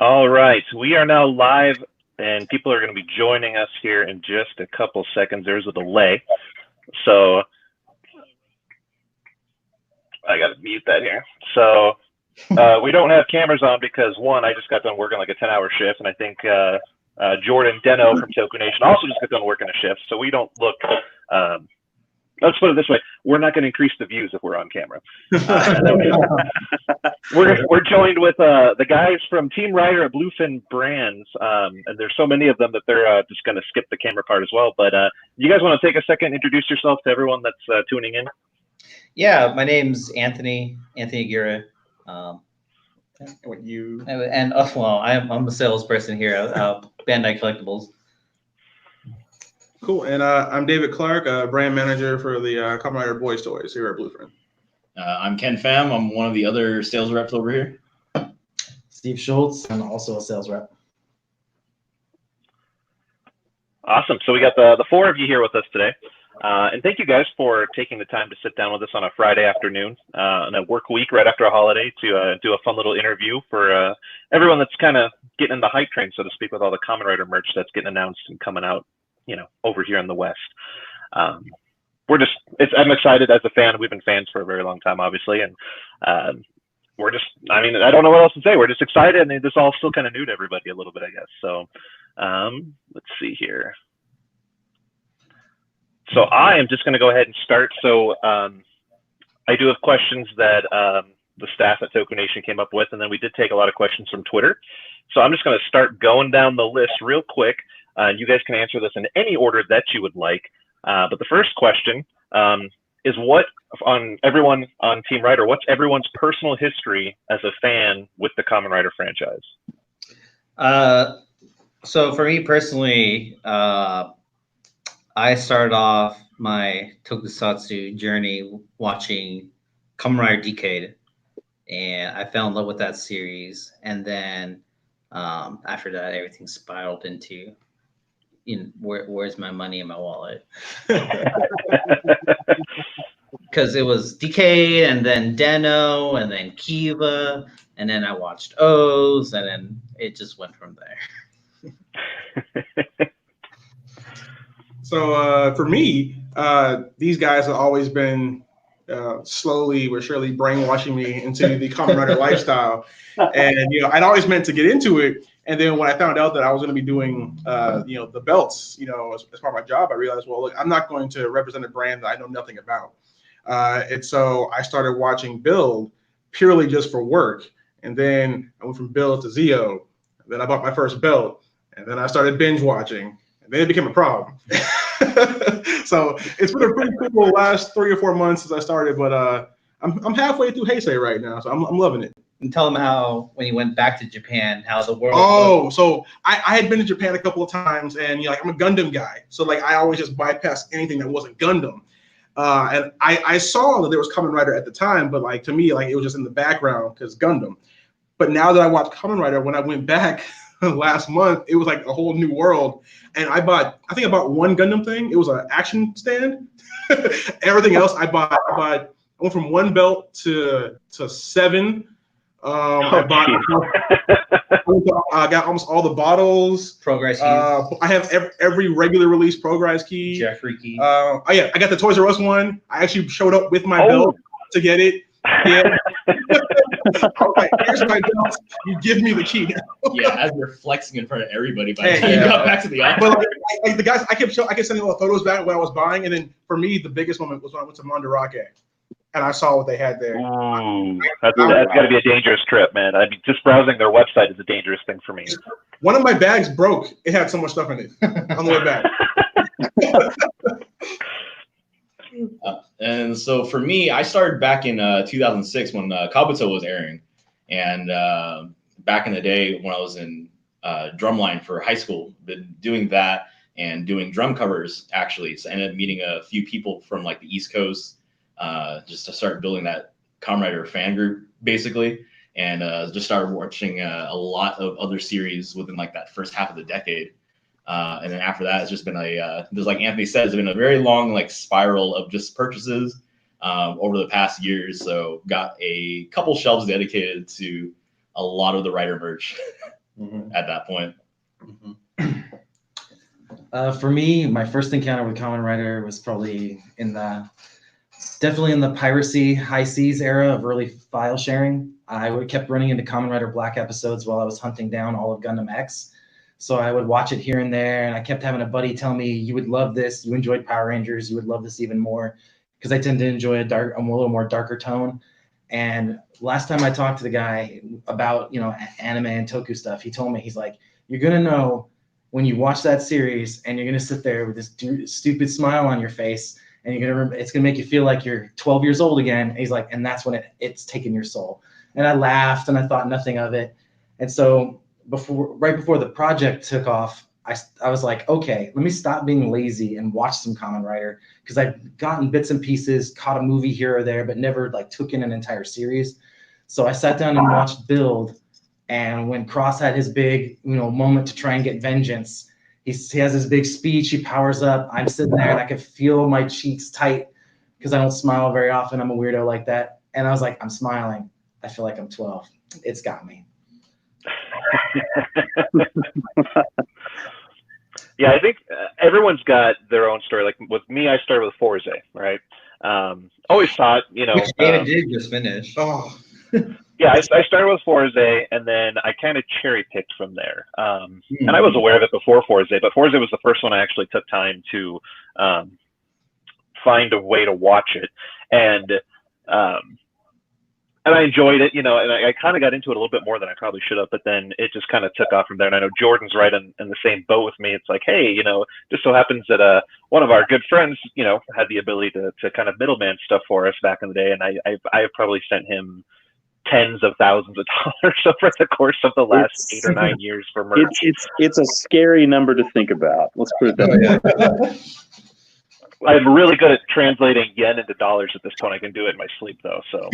All right, we are now live, and people are going to be joining us here in just a couple seconds. There's a delay, so I got to mute that here. So we don't have cameras on because, one, I just got done working like a 10-hour shift, and I think Jordan Deno from Toku Nation also just got done working a shift, so we don't look let's put it this way: we're not going to increase the views if we're on camera. We're joined with the guys from Team Rider at Bluefin Brands, and there's so many of them that they're just going to skip the camera part as well. But you guys want to take a second, introduce yourself to everyone that's tuning in? Yeah, my name's Anthony Aguirre. What you and well, I'm a salesperson here at Bandai Collectibles. Cool, and I'm David Clark, brand manager for the Kamen Rider Boys Toys here at Bluefin. I'm Ken Pham. I'm one of the other sales reps over here. Steve Schultz. I'm also a sales rep. Awesome. So we got the four of you here with us today. And thank you guys for taking the time to sit down with us on a Friday afternoon on a work week right after a holiday to do a fun little interview for everyone that's kind of getting in the hype train, so to speak, with all the Kamen Rider merch that's getting announced and coming out, over here in the West. I'm excited as a fan. We've been fans for a very long time, obviously. And I don't know what else to say. We're just excited, and this all still kind of new to everybody a little bit, I guess. So let's see here. So I am just going to go ahead and start. So I do have questions that the staff at Toku Nation came up with, and then we did take a lot of questions from Twitter. So I'm just going to start going down the list real quick. You guys can answer this in any order that you would like. But the first question is what, on everyone on Team Rider, what's everyone's personal history as a fan with the Kamen Rider franchise? So for me personally, I started off my tokusatsu journey watching Kamen Rider Decade, and I fell in love with that series. And then after that, everything spiraled into where's my money in my wallet? Because it was Decade, and then Deno, and then Kiva, and then I watched O's, and then it just went from there. So for me, these guys have always been slowly but surely brainwashing me into the Kamen Rider lifestyle. And I'd always meant to get into it. And then when I found out that I was going to be doing the belts, as part of my job, I realized, well, look, I'm not going to represent a brand that I know nothing about. And so I started watching Build purely just for work. And then I went from Build to Zeo. Then I bought my first belt. And then I started binge watching. And then it became a problem. So it's been a pretty cool last 3 or 4 months since I started, but I'm halfway through Heisei right now, so I'm loving it. And tell them how, when you went back to Japan, how the world. Oh, so I had been to Japan a couple of times, and I'm a Gundam guy, so I always just bypassed anything that wasn't Gundam. And I saw that there was Kamen Rider at the time, but to me, it was just in the background because Gundam. But now that I watched Kamen Rider, when I went back last month, it was like a whole new world. And I think I bought one Gundam thing. It was an action stand. Everything else I went from one belt to 7. I got almost all the bottles. Progress keys. I have every regular release Progress key. Jeffrey key. I got the Toys R Us one. I actually showed up with my belt to get it. Yeah. I was like, here's my belt. You give me the key now. Yeah, as you're flexing in front of everybody by the time you got back to the office. But the guys, I kept sending all the photos back when I was buying, and then for me, the biggest moment was when I went to Mandarake, and I saw what they had there. That's got to be a dangerous trip, man. I mean, just browsing their website is a dangerous thing for me. One of my bags broke. It had so much stuff in it on the way back. And so for me, I started back in 2006 when Kabuto was airing. And back in the day when I was in drumline for high school, been doing that and doing drum covers, actually. So I ended up meeting a few people from the East Coast just to start building that Kamen Rider fan group, basically. And just started watching a lot of other series within that first half of the decade. And then after that, it's just been just like Anthony said, it's been a very long spiral of just purchases over the past years. So got a couple shelves dedicated to a lot of the Rider merch at that point. For me, my first encounter with Kamen Rider was probably definitely in the piracy high seas era of early file sharing. I would kept running into Kamen Rider Black episodes while I was hunting down all of Gundam X. So I would watch it here and there, and I kept having a buddy tell me, "You would love this. You enjoyed Power Rangers. You would love this even more," because I tend to enjoy a little more darker tone. And last time I talked to the guy about anime and toku stuff, he told me, he's like, "You're gonna know when you watch that series, and you're gonna sit there with this stupid smile on your face, and it's gonna make you feel like you're 12 years old again." And he's like, "And that's when it's taken your soul." And I laughed and I thought nothing of it. And so right before the project took off, I was like, okay, let me stop being lazy and watch some Kamen Rider, because I've gotten bits and pieces, caught a movie here or there, but never like took in an entire series. So I sat down and watched Build, and when Cross had his big moment to try and get vengeance, he has his big speech, he powers up. I'm sitting there and I could feel my cheeks tight because I don't smile very often. I'm a weirdo like that. And I was like, I'm smiling. I feel like I'm 12. It's got me. Yeah, I think everyone's got their own story. Like with me, I started with Forze, right? Always thought, Which David did just finish. Oh, yeah, I started with Forze, and then I kind of cherry picked from there. And I was aware of it before Forze, but Forze was the first one I actually took time to find a way to watch it, and I enjoyed it, and I kind of got into it a little bit more than I probably should have, but then it just kind of took off from there. And I know Jordan's right in the same boat with me. It's like, hey, just so happens that one of our good friends, had the ability to kind of middleman stuff for us back in the day, and I've probably sent him tens of thousands of dollars over the course of the last 8 or 9 years for merch. It's a scary number to think about. Let's put it that way. I'm really good at translating yen into dollars at this point. I can do it in my sleep though, so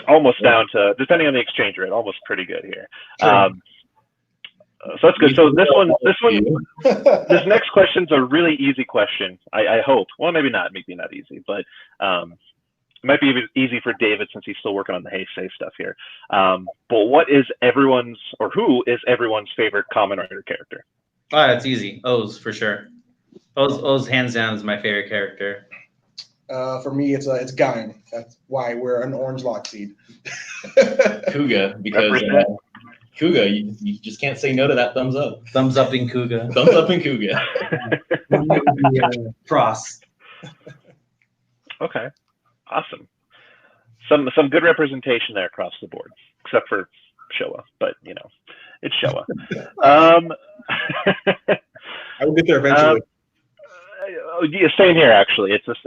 almost down to, depending on the exchange rate, almost pretty good here. So that's good. So this next question's a really easy question. I hope. Well, maybe not. Maybe not easy, but it might be easy for David since he's still working on the Heisei stuff here. But who is everyone's favorite Kamen Rider character? Oh, that's easy. O's for sure. O's hands down is my favorite character. For me, it's Gaim. That's why we're an orange lock seed. Kuga, because Kuga, you just can't say no to that thumbs up. Thumbs up in Kuga. Thumbs up in Kuga. Cross. Okay, awesome. Some good representation there across the board, except for Showa, but it's Showa. I will get there eventually. Yeah, same here, actually. It's just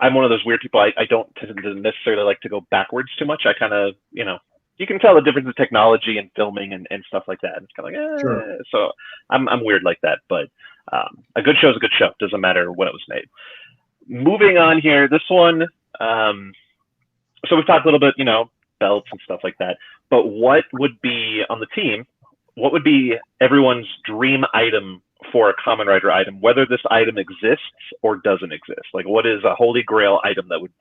I'm one of those weird people. I don't tend to necessarily like to go backwards too much. I kind of, you can tell the difference in technology and filming and stuff like that. It's kind of like, Sure. So I'm weird like that. But a good show is a good show. Doesn't matter when it was made. Moving on here, this one. So we've talked a little bit, belts and stuff like that. But what would be on the team? What would be everyone's dream item for a Kamen Rider item, whether this item exists or doesn't exist? Like, what is a holy grail item that would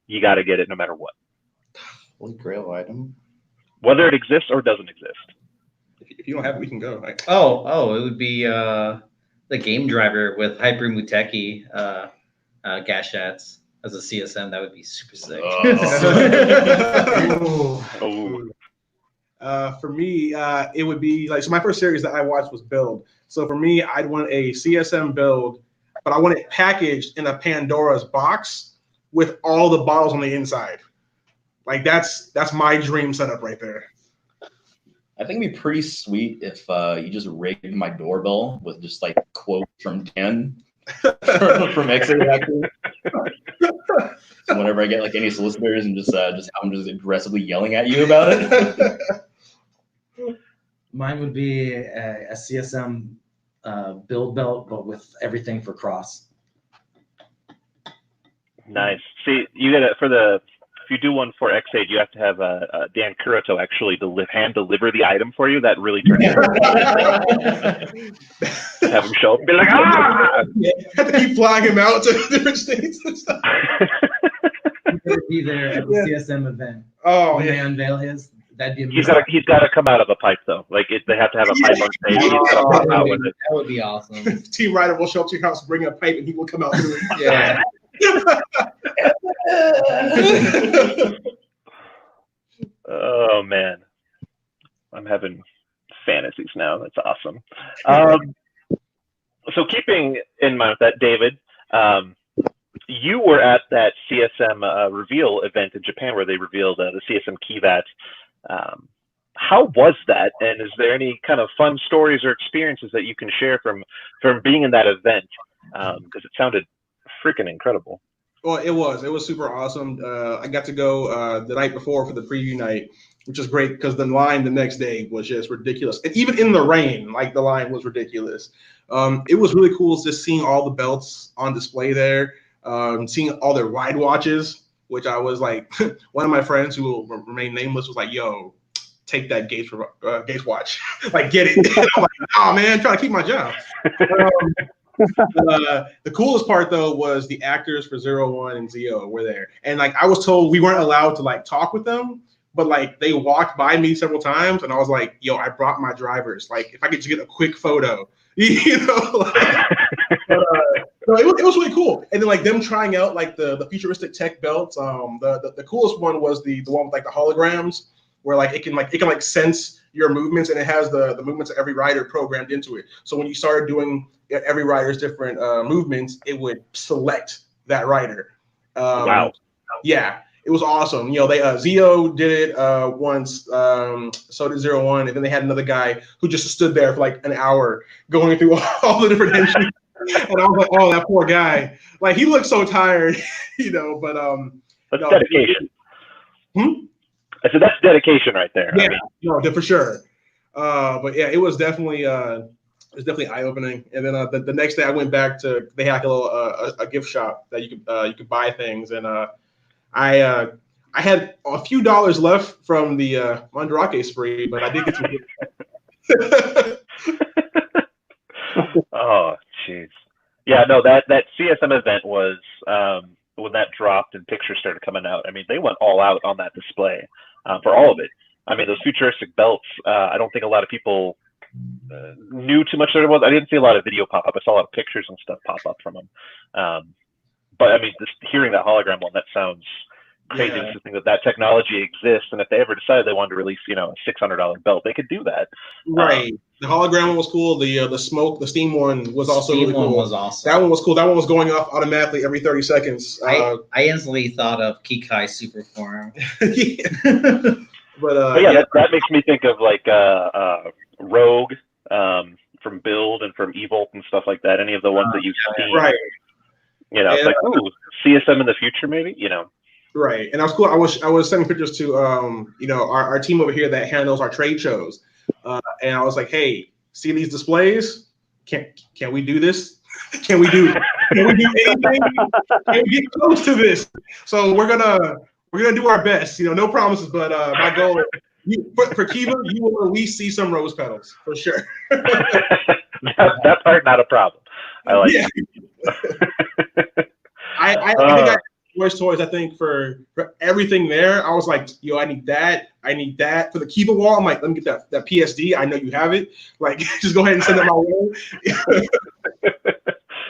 you got to get it no matter what? Holy grail item? Whether it exists or doesn't exist. If you don't have it, we can go. It would be the game driver with Hyper Muteki Gashats as a CSM. That would be super sick. For me, it would be so my first series that I watched was Build. So for me, I'd want a CSM Build, but I want it packaged in a Pandora's box with all the bottles on the inside. Like that's my dream setup right there. I think it'd be pretty sweet if you just rigged my doorbell with just like quotes from Dan from Exit actually. So whenever I get like any solicitors and just have them just aggressively yelling at you about it. Mine would be a CSM build belt, but with everything for Cross. Nice. See, you get it if you do one for X8, you have to have Dan Kuroto actually hand deliver the item for you. That really turns it around. Have him show up and be like, ah! Yeah, have to keep flying him out to different states and stuff. Be there at the CSM event. Oh, when yeah. they unveil his. That'd be He's amazing. got to come out of a pipe though. Like they have to have a pipe on stage. He's got to pop out with it. That would be awesome. Team Rider will show up to your house, bring a pipe, and he will come out through it. Yeah. Oh man, I'm having fantasies now. That's awesome. So keeping in mind that, David, you were at that CSM reveal event in Japan where they revealed the CSM Keyvat. How was that? And is there any kind of fun stories or experiences that you can share from being in that event? Because it sounded freaking incredible. Well, it was super awesome. I got to go the night before for the preview night, which was great because the line the next day was just ridiculous. And even in the rain, like the line was ridiculous. It was really cool just seeing all the belts on display there, seeing all their ride watches, which I was like, one of my friends who will remain nameless was like, yo, take that Gates watch. Like, get it. I'm like, nah, man, I'm trying to keep my job. The coolest part though was the actors for 01 and Zio were there, and like I was told we weren't allowed to like talk with them, but like they walked by me several times, and I was like, "Yo, I brought my drivers. Like, if I could just get a quick photo, you know." Like, so it was really cool, and then like them trying out like the futuristic tech belts. The coolest one was the one with like the holograms, where like it can sense your movements, and it has the movements of every rider programmed into it. So when you started doing every rider's different movements, it would select that rider. Wow. Yeah, it was awesome. You know, they Zio did it once, so did 01, and then they had another guy who just stood there for like an hour going through all the different entries. And I was like, oh, that poor guy. Like, he looked so tired, you know, but that's dedication. I said that's dedication right there. Yeah, no, for sure. But yeah, it was definitely eye-opening. And then the next day I went back to, they had like a little a gift shop that you could buy things, and I had a few dollars left from the Mandarake spree, but I did get some. Oh, jeez. Yeah, no, that CSM event was when that dropped and pictures started coming out. I mean, they went all out on that display for all of it. I mean, those futuristic belts. I don't think a lot of people knew too much. There was. I didn't see a lot of video pop up. I saw a lot of pictures and stuff pop up from them. But I mean, just hearing that hologram one, that sounds crazy. Yeah. To think that technology exists, and if they ever decided they wanted to release, a $600 belt, they could do that. Right. The hologram one was cool. The steam one was also really cool. Was awesome. That one was cool. That one was going off automatically every 30 seconds. I instantly thought of Kikai Superform. Yeah. But yeah, that makes me think of like Rogue from Build and from Evolt and stuff like that. Any of the ones that you've seen, right? It's like, ooh, CSM in the future, maybe. Right, and that was cool. I was sending pictures to our team over here that handles our trade shows, and I was like, hey, see these displays? Can we do this? Can we do anything? Can we get close to this? So we're gonna do our best. No promises, but my goal for Kiva, you will at least see some rose petals for sure. that part not a problem. I like it. I think I toys. I think for everything there, I was like, yo, I need that for the Kiva wall. I'm like, let me get that PSD. I know you have it. Like, just go ahead and send it my way.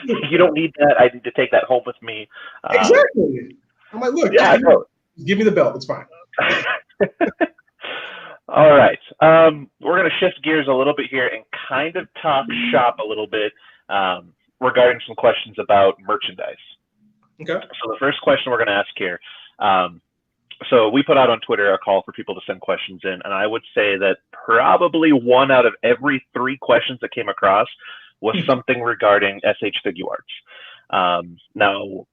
You don't need that. I need to take that home with me. Exactly. I'm like, look, give me the belt. It's fine. All right. We're going to shift gears a little bit here and kind of talk shop a little bit regarding some questions about merchandise. Okay. So the first question we're going to ask here. So we put out on Twitter a call for people to send questions in, and I would say that probably 1 out of every 3 questions that came across was something regarding SH Figuarts. Now,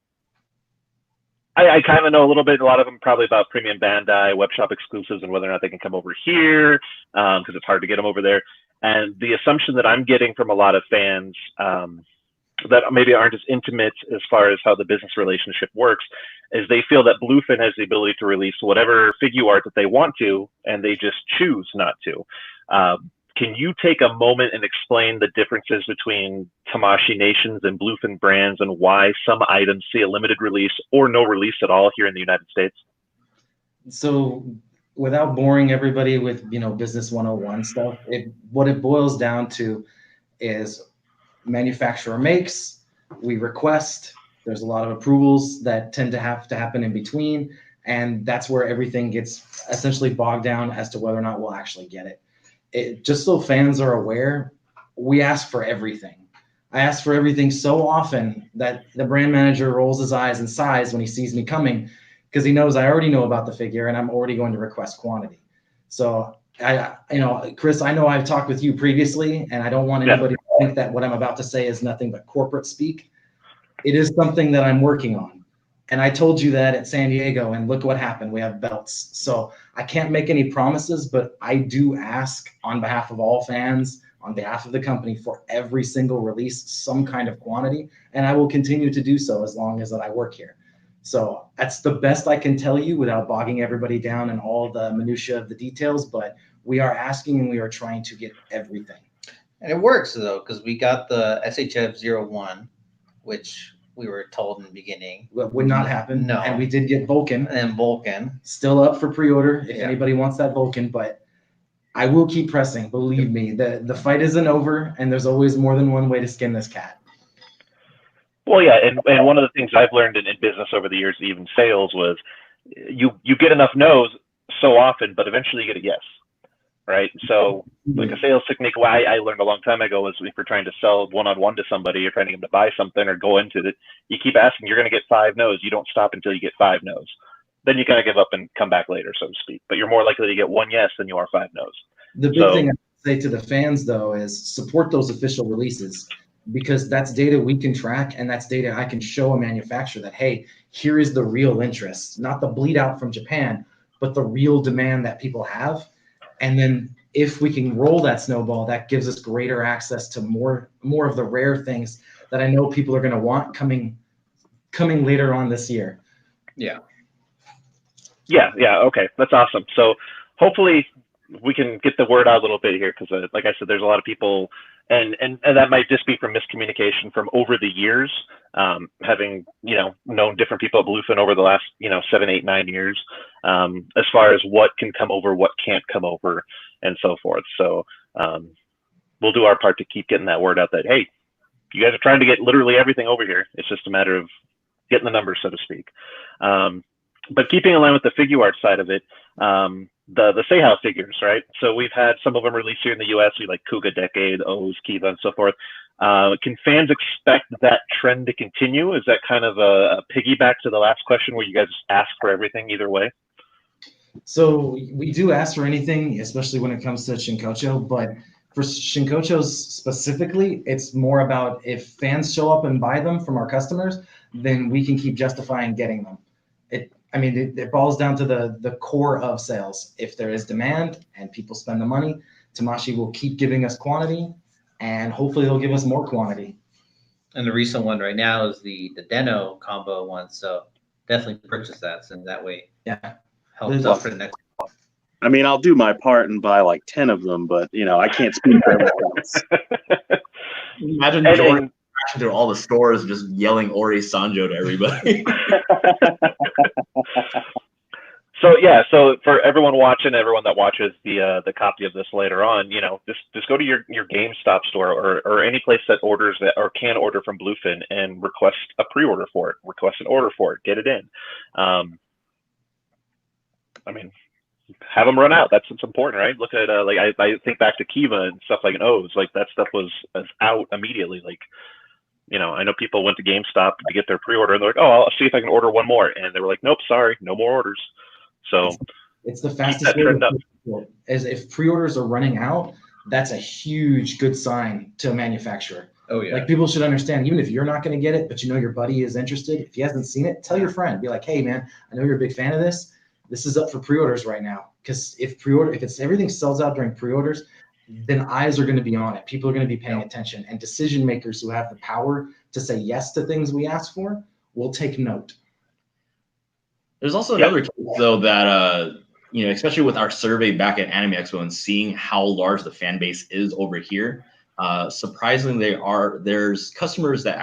I kind of know a little bit, a lot of them probably about Premium Bandai, web shop exclusives, and whether or not they can come over here, because it's hard to get them over there. And the assumption that I'm getting from a lot of fans that maybe aren't as intimate as far as how the business relationship works is they feel that Bluefin has the ability to release whatever Figuart that they want to, and they just choose not to. Can you take a moment and explain the differences between Tamashii Nations and Bluefin Brands and why some items see a limited release or no release at all here in the United States? So without boring everybody with, business 101 stuff, what it boils down to is manufacturer makes, we request, there's a lot of approvals that tend to have to happen in between. And that's where everything gets essentially bogged down as to whether or not we'll actually get it. Just so fans are aware, we ask for everything. I ask for everything so often that the brand manager rolls his eyes and sighs when he sees me coming, because he knows I already know about the figure and I'm already going to request quantity. So Chris, I know I've talked with you previously, and I don't want anybody to think that what I'm about to say is nothing but corporate speak. It is something that I'm working on. And I told you that at San Diego, and look what happened. We have belts. So I can't make any promises, but I do ask on behalf of all fans, on behalf of the company, for every single release, some kind of quantity. And I will continue to do so as long as that I work here. So that's the best I can tell you without bogging everybody down in all the minutia of the details. But we are asking and we are trying to get everything. And it works, though, because we got the SHF-01, which we were told in the beginning would not happen. No. And we did get Vulcan. And Vulcan. Still up for pre-order if anybody wants that Vulcan. But I will keep pressing. Believe me, the fight isn't over, and there's always more than one way to skin this cat. Well, yeah, and one of the things I've learned in business over the years, even sales, was you get enough no's so often, but eventually you get a yes, right? So like a sales technique I learned a long time ago was if you're trying to sell one-on-one to somebody, you're trying to get them to buy something or go into it, you keep asking, you're going to get 5 no's. You don't stop until you get 5 no's. Then you kind of give up and come back later, so to speak. But you're more likely to get 1 yes than you are 5 no's. The big thing I say to the fans, though, is support those official releases, because that's data we can track, and that's data I can show a manufacturer that, hey, here is the real interest, not the bleed out from Japan, but the real demand that people have. And then if we can roll that snowball, that gives us greater access to more of the rare things that I know people are going to want coming later on this year. Yeah. Okay, that's awesome. So hopefully we can get the word out a little bit here, because like I said, there's a lot of people, and that might just be from miscommunication from over the years, having known different people at Bluefin over the last 7, 8, 9 years, as far as what can come over, what can't come over, and so forth. So we'll do our part to keep getting that word out that, hey, you guys are trying to get literally everything over here. It's just a matter of getting the numbers, so to speak. But keeping in line with the figure art side of it, the Seihao figures, right? So we've had some of them released here in the U.S. We like Kuga Decade, O's, Kiva, and so forth. Can fans expect that trend to continue? Is that kind of a piggyback to the last question where you guys ask for everything either way? So we do ask for anything, especially when it comes to Shinkocho. But for Shinkochos specifically, it's more about if fans show up and buy them from our customers, then we can keep justifying getting them. It boils down to the core of sales. If there is demand and people spend the money, Tamashii will keep giving us quantity, and hopefully they'll give us more quantity. And the recent one right now is the Deno combo one, so definitely purchase that, so that way helps out for the next one. I mean, I'll do my part and buy like 10 of them, but I can't speak for everyone else. Imagine Jordan crashing through all the stores just yelling Ori Sanjo to everybody. So for everyone watching, everyone that watches the copy of this later on, just go to your GameStop store or any place that orders that or can order from Bluefin and request a pre-order for it, request an order for it, get it in. Have them run out. That's what's important, right? Look at I think back to Kiva and stuff like O's, like that stuff was out immediately. Like, I know people went to GameStop to get their pre-order and they're like, oh, I'll see if I can order one more, and they were like, nope, sorry, no more orders. So it's the fastest way to as if pre-orders are running out. That's a huge good sign to a manufacturer. Oh yeah. Like, people should understand, even if you're not going to get it, but your buddy is interested, if he hasn't seen it, tell your friend, be like, hey man, I know you're a big fan of this. This is up for pre-orders right now. Because if everything sells out during pre-orders, then eyes are going to be on it. People are going to be paying attention, and decision makers who have the power to say yes to things we ask for will take note. There's also another case, though, that especially with our survey back at Anime Expo and seeing how large the fan base is over here, surprisingly, there's customers that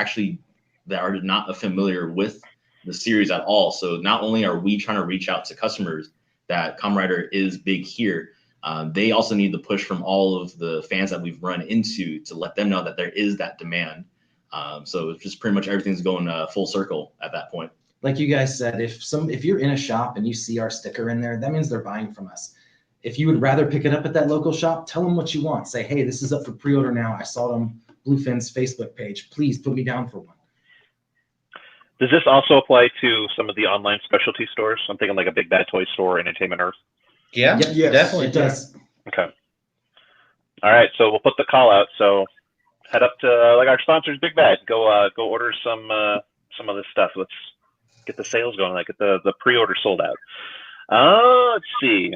are not familiar with the series at all. So not only are we trying to reach out to customers, that Kamen Rider is big here, they also need the push from all of the fans that we've run into to let them know that there is that demand. So it's just pretty much everything's going full circle at that point. Like you guys said, if you're in a shop and you see our sticker in there, that means they're buying from us. If you would rather pick it up at that local shop, tell them what you want. Say, hey, this is up for pre-order now. I saw it on Bluefin's Facebook page. Please put me down for one. Does this also apply to some of the online specialty stores? I'm thinking like a Big Bad Toy Store, Entertainment Earth. Yeah, Yes, definitely It does. Okay. All right, so we'll put the call out. So head up to like our sponsors, Big Bad. Go order some of this stuff. Let's get the sales going. Like get the pre-order sold out. Let's see.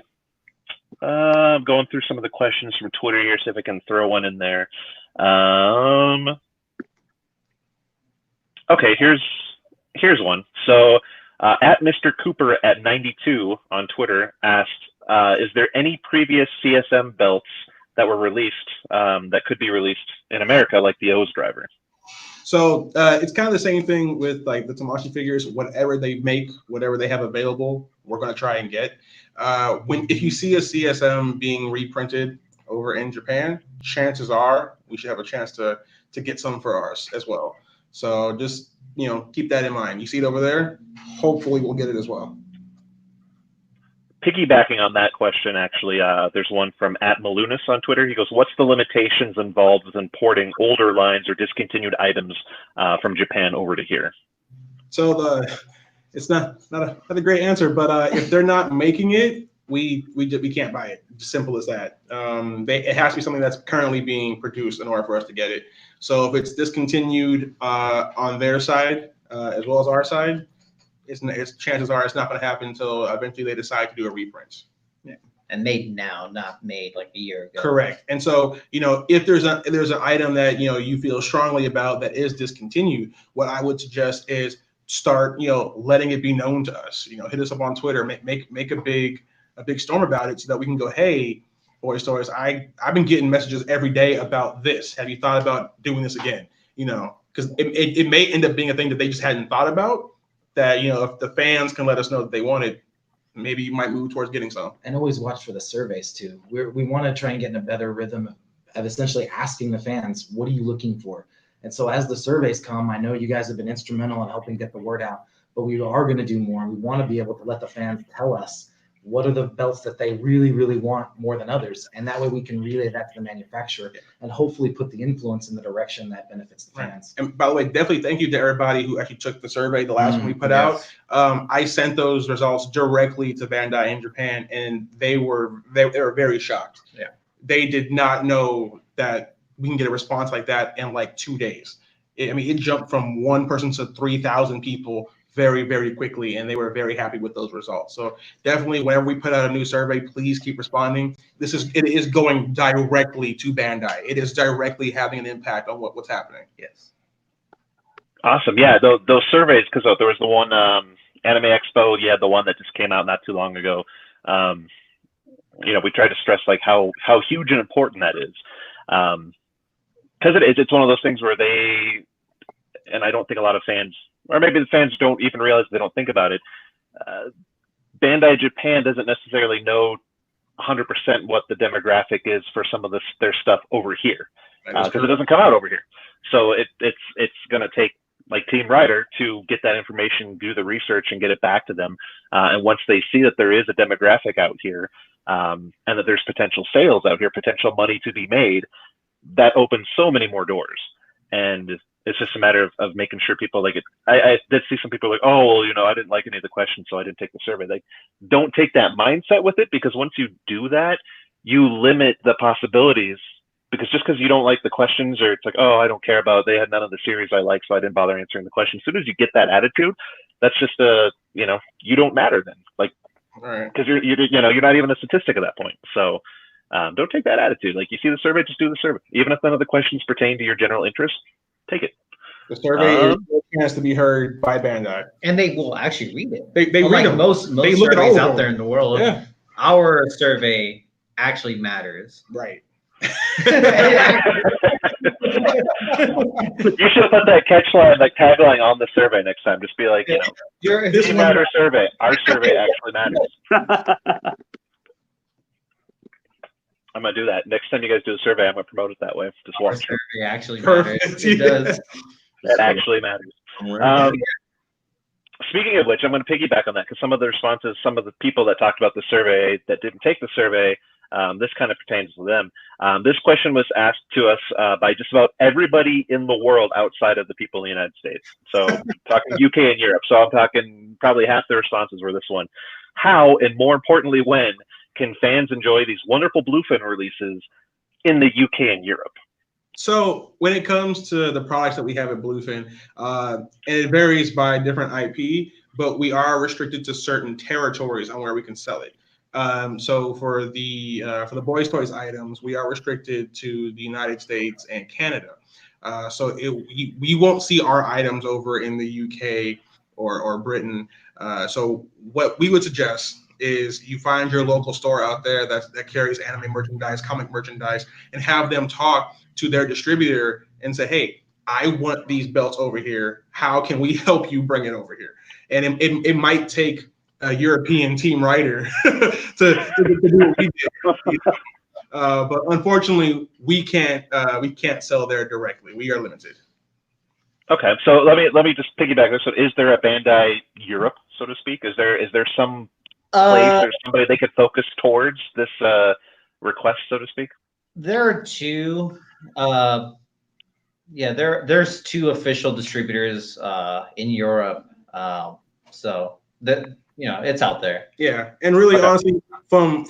I'm going through some of the questions from Twitter here, see if I can throw one in there. Okay, here's one. So at Mr. Cooper at 92 on Twitter asked, is there any previous CSM belts that were released that could be released in America, like the O's driver? So it's kind of the same thing with like the Tamashii figures. Whatever they make, whatever they have available, we're going to try and get. If you see a CSM being reprinted over in Japan, chances are we should have a chance to get some for ours as well. So just keep that in mind. You see it over there, hopefully we'll get it as well. Piggybacking on that question, actually, there's one from @Malunas on Twitter. He goes, what's the limitations involved with importing older lines or discontinued items from Japan over to here? So it's not a great answer, but if they're not making it, we can't buy it. Simple as that. It has to be something that's currently being produced in order for us to get it. So if it's discontinued on their side as well as our side, it's chances are it's not going to happen until eventually they decide to do a reprint. Yeah. And made now, not made like a year ago. Correct. And so, if there's an item that you feel strongly about that is discontinued, what I would suggest is start letting it be known to us. Hit us up on Twitter, make a big storm about it so that we can go, hey, Boy Stories, I've been getting messages every day about this. Have you thought about doing this again? Because it may end up being a thing that they just hadn't thought about. That if the fans can let us know that they want it, maybe you might move towards getting some. And always watch for the surveys too. We want to try and get in a better rhythm of essentially asking the fans, what are you looking for? And so as the surveys come, I know you guys have been instrumental in helping get the word out, but we are going to do more. And we want to be able to let the fans tell us what are the belts that they really, really want more than others. And that way we can relay that to the manufacturer and hopefully put the influence in the direction that benefits the fans. And by the way, definitely thank you to everybody who actually took the survey, the last one we put out. I sent those results directly to Bandai in Japan, and they were very shocked. Yeah. They did not know that we can get a response like that in like 2 days. It jumped from one person to 3,000 people very, very quickly, and they were very happy with those results. So definitely, whenever we put out a new survey, please keep responding. It is going directly to Bandai. It is directly having an impact on what's happening. Yes. Awesome. Yeah, those surveys, because there was the one Anime Expo. Yeah, the one that just came out not too long ago. We try to stress like how huge and important that is, because it's one of those things where and I don't think a lot of fans, or maybe the fans don't even realize they don't think about it. Bandai Japan doesn't necessarily know 100% what the demographic is for some of their stuff over here, because it doesn't come out over here. So it's going to take like Team Rider to get that information, do the research, and get it back to them. And once they see that there is a demographic out here, and that there's potential sales out here, potential money to be made, that opens so many more doors. And it's just a matter of making sure people like it. I did see some people like, oh, well, I didn't like any of the questions, so I didn't take the survey. Like, don't take that mindset with it, because once you do that, you limit the possibilities. Because just because you don't like the questions, or it's like, oh, I don't care about, they had none of the series I like, so I didn't bother answering the question. As soon as you get that attitude, that's just you don't matter then. Like, because you're not even a statistic at that point. So don't take that attitude. Like, you see the survey, just do the survey. Even if none of the questions pertain to your general interest, take it. The survey has to be heard by Bandai, and they will actually read it. They read them. Most they look surveys at all out there in the world. Yeah. Our survey actually matters. Right. You should put that catchline, like tagline, on the survey next time. Just be like, this matter survey. Our survey actually matters. I'm gonna do that. Next time you guys do a survey, I'm gonna promote it that way. Just Our watch. survey actually Perfect. matters. It does. That actually matters. Speaking of which, I'm going to piggyback on that because some of the responses, some of the people that talked about the survey that didn't take the survey, this kind of pertains to them. This question was asked to us by just about everybody in the world outside of the people in the United States. So talking UK and Europe. So I'm talking probably half the responses were this one. How, and more importantly, when can fans enjoy these wonderful Bluefin releases in the UK and Europe? So when it comes to the products that we have at Bluefin, and it varies by different IP, but we are restricted to certain territories on where we can sell it. So for the boys' toys items, we are restricted to the United States and Canada. So we won't see our items over in the UK or Britain. So what we would suggest is you find your local store out there that carries anime merchandise, comic merchandise, and have them talk to their distributor and say, hey, I want these belts over here. How can we help you bring it over here? And it might take a European Team Rider to do what we did. But unfortunately, we can't sell there directly. We are limited. Okay, so let me just piggyback this. So is there a Bandai Europe, so to speak? Is there some place or somebody they could focus towards this request, so to speak? There are two. There's two official distributors in Europe. So that it's out there. Yeah, and really, honestly, from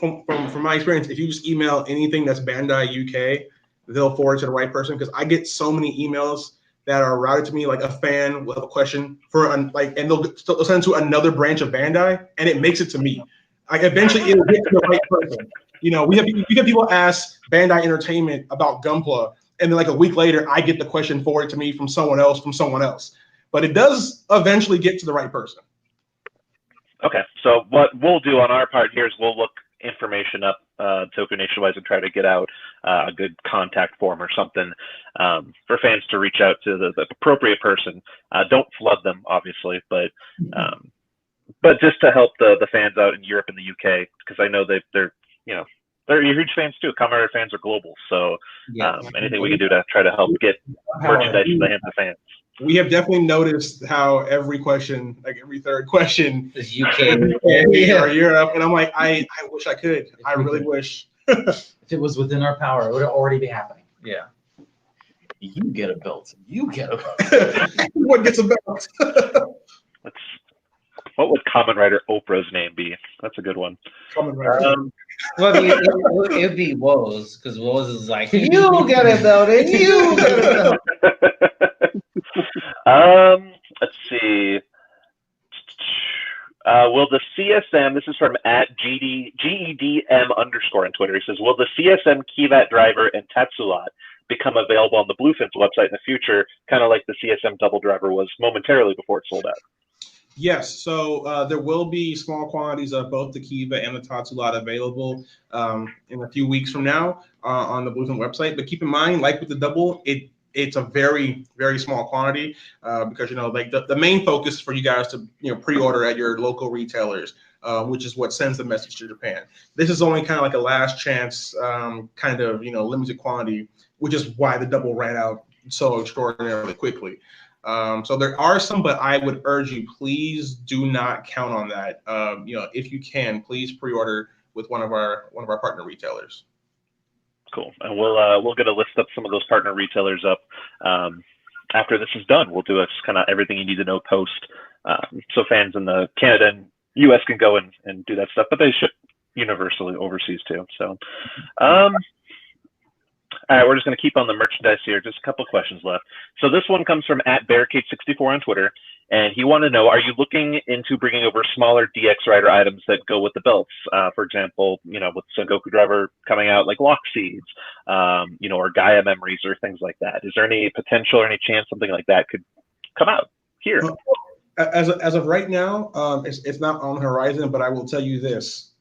my experience, if you just email anything that's Bandai UK, they'll forward to the right person. Because I get so many emails that are routed to me, like a fan will have a question and they'll send to another branch of Bandai, and it makes it to me. Like eventually, it'll get to the right person. We have people ask Bandai Entertainment about Gunpla, and then like a week later, I get the question forwarded to me from someone else. But it does eventually get to the right person. Okay, so what we'll do on our part here is we'll look information up Toku Nation-wise and try to get out a good contact form or something for fans to reach out to the appropriate person. Don't flood them, obviously, but just to help the fans out in Europe and the UK, because I know they're huge fans too. Kamen Rider fans are global, so anything we can do to try to help get merchandise in the hands of fans. We have definitely noticed how every question, like every third question, is UK or Europe, and I'm like, I wish I could. I really wish. If it was within our power, it would already be happening. Yeah. You get a belt. You get a belt. What gets a belt? What would Kamen Rider Oprah's name be? That's a good one. Kamen Rider. Well, it'd be Woes, because Woes is like, you get a belt and you get a belt. Let's see. Will the CSM, this is from @GEDM_ on Twitter. He says, will the CSM Kivat driver and Tatsulot become available on the Bluefin's website in the future, kind of like the CSM double driver was momentarily before it sold out? Yes, so there will be small quantities of both the Kiva and the Tatsulot available in a few weeks from now on the Bluefin website. But keep in mind, like with the double, it's a very, very small quantity because the main focus for you guys to pre-order at your local retailers, which is what sends the message to Japan. This is only kind of like a last chance limited quantity, which is why the double ran out so extraordinarily quickly. So there are some, but I would urge you, please do not count on that. If you can, please pre-order with one of our partner retailers. Cool, and we'll get a list of some of those partner retailers up after this is done. We'll do a kind of everything you need to know post, so fans in the Canada and US can go and do that stuff, but they ship universally overseas too. So, all right, we're just going to keep on the merchandise here. Just a couple questions left. So this one comes from @Barricade64 on Twitter, and he wanted to know: are you looking into bringing over smaller DX Rider items that go with the belts? For example, with Sengoku Driver coming out, like Lock Seeds, or Gaia Memories or things like that. Is there any potential or any chance something like that could come out here? As of right now, it's not on the horizon. But I will tell you this: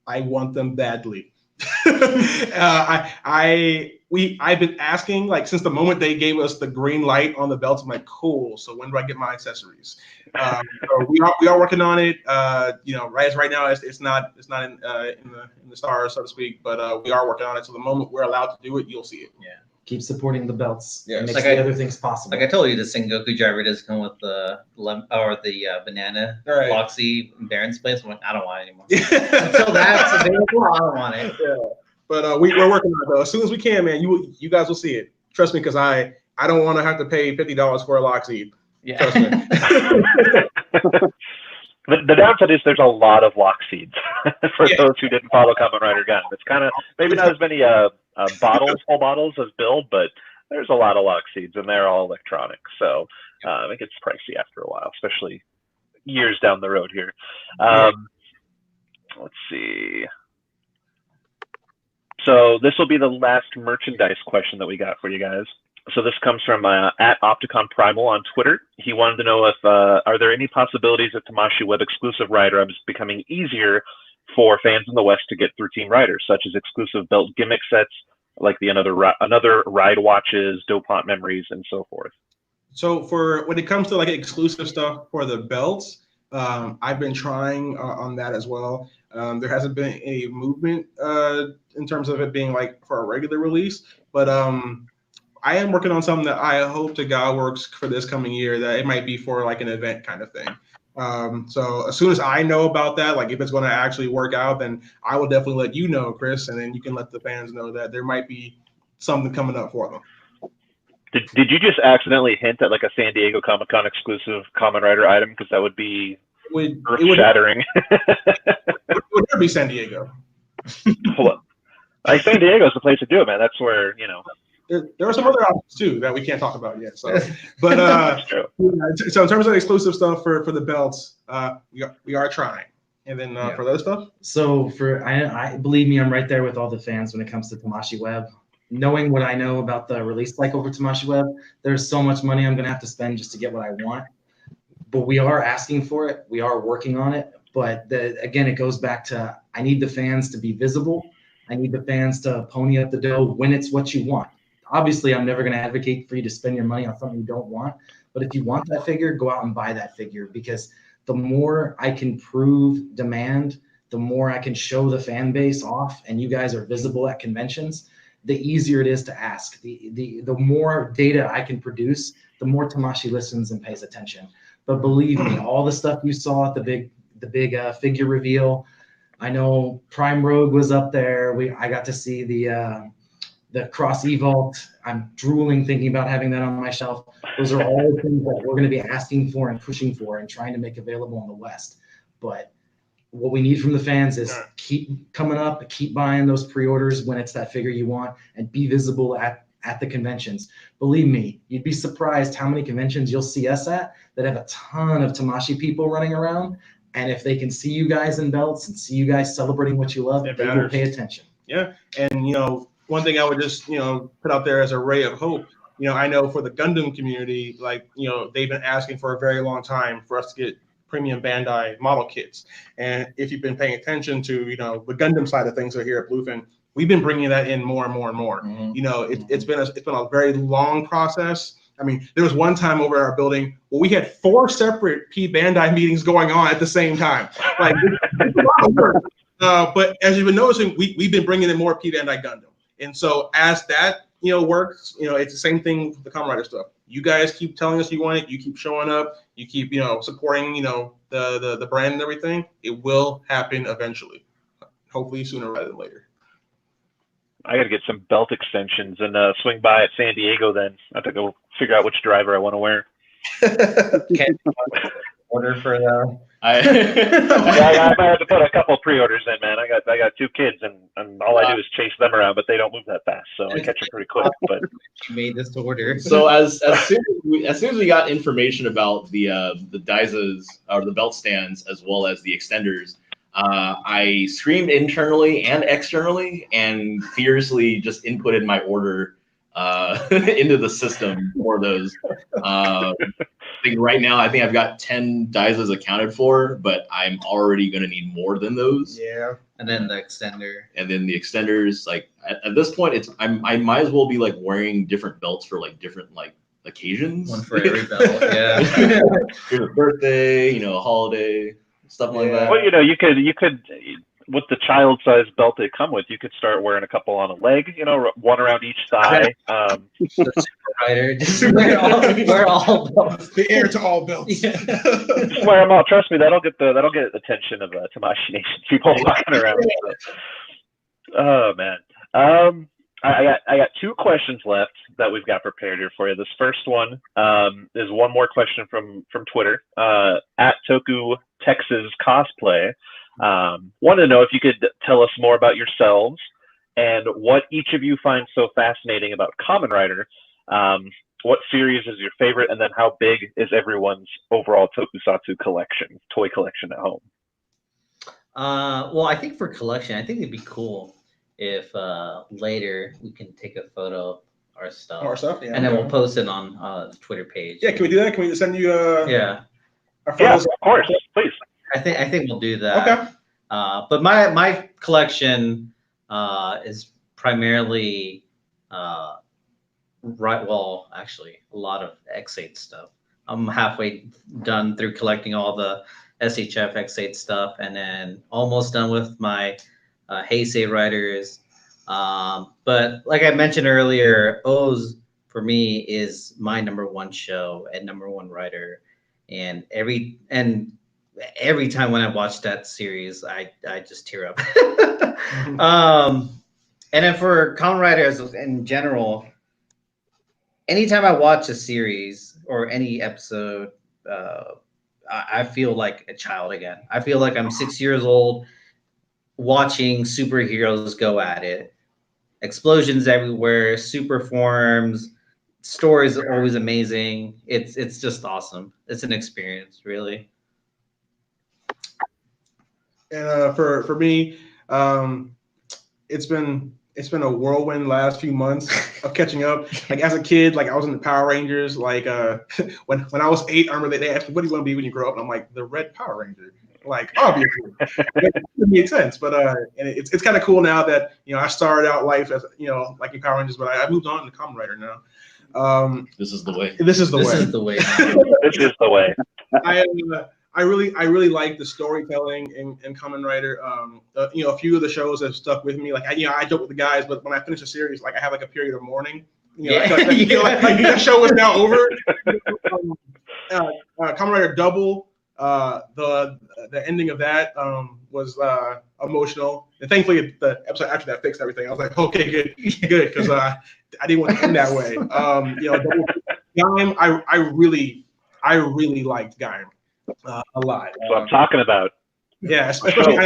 I want them badly. I've been asking like since the moment they gave us the green light on the belts. I'm like, cool. So when do I get my accessories? So we are working on it. Right now it's not in the stars, so to speak. But we are working on it. So the moment we're allowed to do it, you'll see it. Yeah. Keep supporting the belts. Yeah, It makes like the other things possible. Like I told you, the Sengoku driver does come with the banana Right. Loxy Baron's place. I don't want it anymore. Until that's available, I don't want it. Yeah. But we're working on it though. As soon as we can, man, you guys will see it. Trust me, because I don't want to have to pay $50 for a Loxy. Yeah. Trust me. The downside is there's a lot of lock seeds for those who didn't follow Kamen Rider Gundam. It's kind of maybe not as many whole bottles as build, but there's a lot of lock seeds and they're all electronic. So it gets pricey after a while, especially years down the road here. Let's see. So this will be the last merchandise question that we got for you guys. So this comes from at Opticon Primal on Twitter. He wanted to know if are there any possibilities that Tamashii Web exclusive Rider is becoming easier for fans in the West to get through Team Rider, such as exclusive belt gimmick sets like the another ride watches, Dopant memories, and so forth. So for when it comes to like exclusive stuff for the belts, I've been trying on that as well. There hasn't been a movement in terms of it being like for a regular release, but I am working on something that I hope to God works for this coming year, that it might be for like an event kind of thing. So as soon as I know about that, like if it's going to actually work out, then I will definitely let you know, Chris, and then you can let the fans know that there might be something coming up for them. Did you just accidentally hint at like a San Diego Comic-Con exclusive Kamen Rider item? Because that would be earth-shattering. It would never be San Diego. Well, like San Diego's the place to do it, man. That's where, There are some other options too that we can't talk about yet. So, but so in terms of exclusive stuff for the belts, we are trying. And then for those stuff. So I believe me, I'm right there with all the fans when it comes to Tamashii Web. Knowing what I know about the release cycle for Tamashii Web, there's so much money I'm gonna have to spend just to get what I want. But we are asking for it. We are working on it. But again, it goes back to I need the fans to be visible. I need the fans to pony up the dough when it's what you want. Obviously, I'm never going to advocate for you to spend your money on something you don't want. But if you want that figure, go out and buy that figure, because the more I can prove demand, the more I can show the fan base off, and you guys are visible at conventions, the easier it is to ask. The more data I can produce, the more Tamashii listens and pays attention. But believe me, all the stuff you saw at the big figure reveal, I know Prime Rogue was up there. I got to see the Cross Evolt. I'm drooling thinking about having that on my shelf. Those are all things that we're going to be asking for and pushing for and trying to make available in the West. But what we need from the fans is keep coming up, keep buying those pre-orders when it's that figure you want, and be visible at the conventions. Believe me, you'd be surprised how many conventions you'll see us at that have a ton of Tamashii people running around. And if they can see you guys in belts and see you guys celebrating what you love, they will pay attention. Yeah, and one thing I would just put out there as a ray of hope. I know for the Gundam community, like they've been asking for a very long time for us to get premium Bandai model kits. And if you've been paying attention to the Gundam side of things here at Bluefin, we've been bringing that in more and more and more. Mm-hmm. It's been a very long process. I mean, there was one time over at our building where we had 4 separate P Bandai meetings going on at the same time. Like, it's a lot of work. But as you've been noticing, we've been bringing in more P Bandai Gundam. And so as that, works, it's the same thing with the Kamen Rider stuff. You guys keep telling us you want it. You keep showing up. You keep, supporting, the brand and everything. It will happen eventually. Hopefully sooner rather than later. I got to get some belt extensions and swing by at San Diego then. I have to go figure out which driver I want to wear. Can't order for that. I might have to put a couple pre-orders in, man. I got 2 kids, and all I do is chase them around, but they don't move that fast, so I catch them pretty quick. But you made this to order. So as soon as we got information about the Daizas or the belt stands as well as the extenders, I screamed internally and externally and fiercely just inputted my order into the system for those. Like right now, I think I've got 10 Daizas accounted for, but I'm already gonna need more than those. Yeah. And then the extender. And then the extenders, like at this point, I might as well be like wearing different belts for like different like occasions. One for every belt. Yeah. Here's a birthday, a holiday, stuff like that. Well, you could with the child-sized belt they come with, you could start wearing a couple on a leg, one around each thigh. The Super Rider. Just wear all belts. The heir to all belts. Yeah. Just wear them all. Trust me, that'll get attention of Tamashii Nation people walking around. Oh man. I got 2 questions left that we've got prepared here for you. This first one is one more question from Twitter at Toku Texas Cosplay. Wanted to know if you could tell us more about yourselves and what each of you find so fascinating about Kamen Rider. What series is your favorite, and then how big is everyone's overall tokusatsu toy collection at home? Well, I think for collection, I think it'd be cool if later we can take a photo of our stuff. Yeah. And then we'll post it on the Twitter page. Yeah, can we do that? Can we send you our Yeah, photos? of course, please. I think we'll do that. Okay. But my collection is primarily actually a lot of X8 stuff. I'm halfway done through collecting all the SHF X8 stuff, and then almost done with my Heisei Riders. But like I mentioned earlier, O's for me is my #1 show and #1 writer, and every time when I watch that series, I just tear up. And then for Kamen Riders in general, anytime I watch a series or any episode, I feel like a child again. I feel like I'm 6 years old watching superheroes go at it. Explosions everywhere, super forms, stories are always amazing. It's just awesome. It's an experience, really. And for me, it's been a whirlwind last few months of catching up. Like as a kid, like I was in the Power Rangers. Like when I was 8, I remember they asked me, "What do you want to be when you grow up?" And I'm like, "The Red Power Ranger." Like obviously, it makes sense. But and it's kind of cool now that I started out life as like in Power Rangers, but I moved on to Kamen Rider now. This is the way. This is the way. This is the way. This is the way. I really like the storytelling in Kamen Rider. A few of the shows have stuck with me. Like I joke with the guys, but when I finish a series, like I have like a period of mourning. Like that show is now over. Kamen Rider Double. The ending of that was emotional, and thankfully the episode after that fixed everything. I was like, okay, good, because I didn't want to end that way. Gaim, I really liked Gaim a lot. That's what I'm talking about. Yeah, especially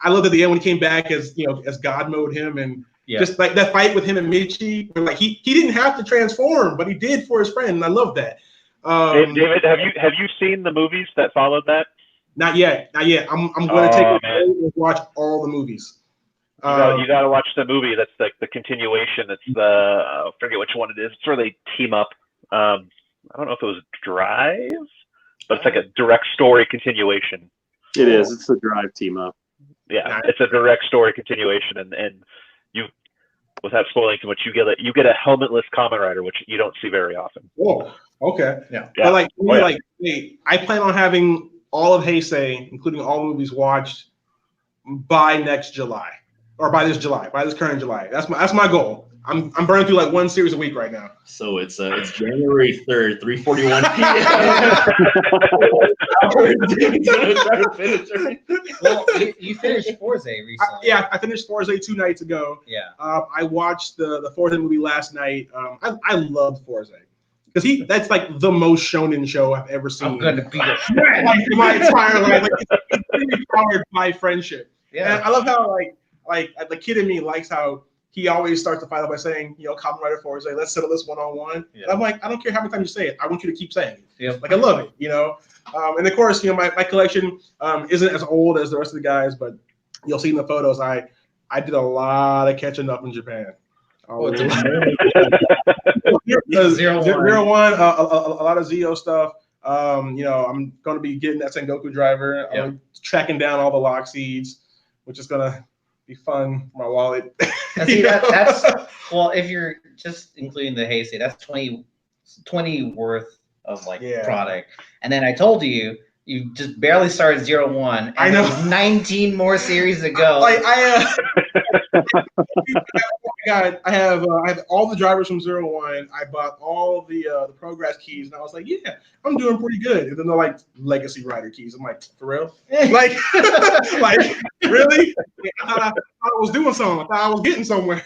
I loved at the end when he came back as as God mode him, and just like that fight with him and Michi, where like he didn't have to transform, but he did for his friend, and I love that. David, have you seen the movies that followed that? Not yet. I'm going to take it and watch all the movies. You got to watch the movie. That's like the continuation. It's I forget which one it is. It's where they team up. I don't know if it was Drive, but it's like a direct story continuation. It is. It's the Drive team up. Yeah, it's a direct story continuation, and you, without spoiling too much, you get a helmetless Kamen Rider, which you don't see very often. Whoa. Okay. Yeah. But I plan on having all of Heisei, including all the movies, watched by next July, or by this current July. That's my goal. I'm burning through like one series a week right now. So it's January 3rd, 3:41 p.m. Well, you finished Forza recently. I finished Forza 2 nights ago. Yeah. I watched the Forza movie last night. I loved Forza. Because that's like the most shonen show I've ever seen. I'm gonna beat it. Like my entire life. Like, it's really powered by friendship. Yeah. And I love how like the kid in me likes how he always starts the fight by saying, Kamen Rider Forza, let's settle this one-on-one. Yeah. And I'm like, I don't care how many times you say it. I want you to keep saying it. Yeah. Like I love it, And of course, my collection isn't as old as the rest of the guys, but you'll see in the photos, I did a lot of catching up in Japan. It's Zero one, a lot of Zio stuff. You know, I'm going to be getting that Sengoku driver. Yeah. I'm tracking down all the lock seeds, which is going to be fun for my wallet. And see, that's well, if you're just including the Heisei, that's 20 worth of like product. And then I told you just barely started 01, and I know. there's 19 more series to go. Like I have all the drivers from 01. I bought all the progress keys, and I was like, yeah, I'm doing pretty good. And then they're like legacy rider keys. I'm like, for real? like, like really? I thought I was doing something. I thought I was getting somewhere.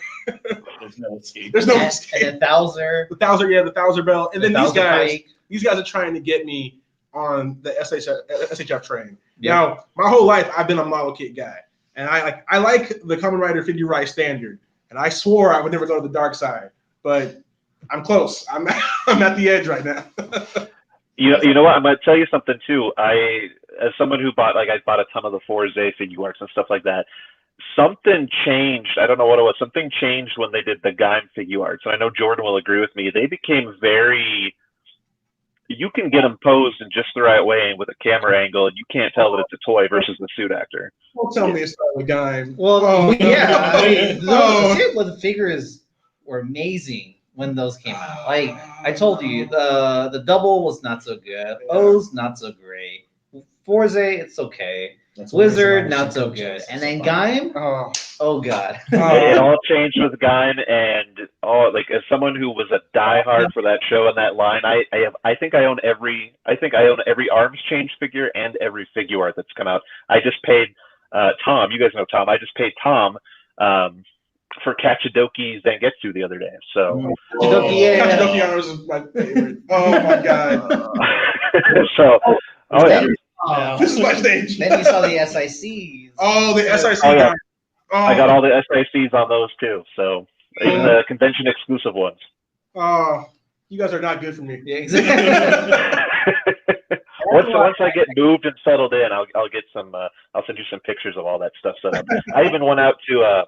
There's no escape. There's no and escape. the Thouser. The Thouser belt. And then Thouser these guys are trying to get me on the SHF train. Yep. Now, my whole life I've been a model kit guy, and I like the Kamen Rider figure ride standard, and I swore I would never go to the dark side, but I'm close. I'm at the edge right now. You know what? I'm gonna tell you something too. As someone who bought I bought a ton of the Forze figure arts and stuff like that. Something changed. I don't know what it was. Something changed when they did the Gaim figure arts, and I know Jordan will agree with me. They became very. You can get them posed in just the right way and with a camera angle, and you can't tell that it's a toy versus the suit actor. Don't tell me it's not the guy. Well, yeah, I mean, Oh. the figures were amazing when those came out. Like I told you, the double was not so good. O's not so great. Forze, it's okay. Wizard, not so good. And then Gaim, oh god. It all changed with Gaim, and as someone who was a diehard for that show and that line, I think I own every Arms Change figure and every figure art that's come out. I just paid Tom. You guys know Tom. I just paid Tom for Kachidoki Zangetsu the other day. So Kachidoki Arms is my favorite. Oh my god. So yeah. This is my stage. Then you saw the SICs. Oh, the SIC yeah. guy. Oh. I got all the SICs on those too. So even the convention exclusive ones. Oh, you guys are not good for me. Yeah, exactly. Once I get moved and settled in, I'll get some. I'll send you some pictures of all that stuff set up. I even went out to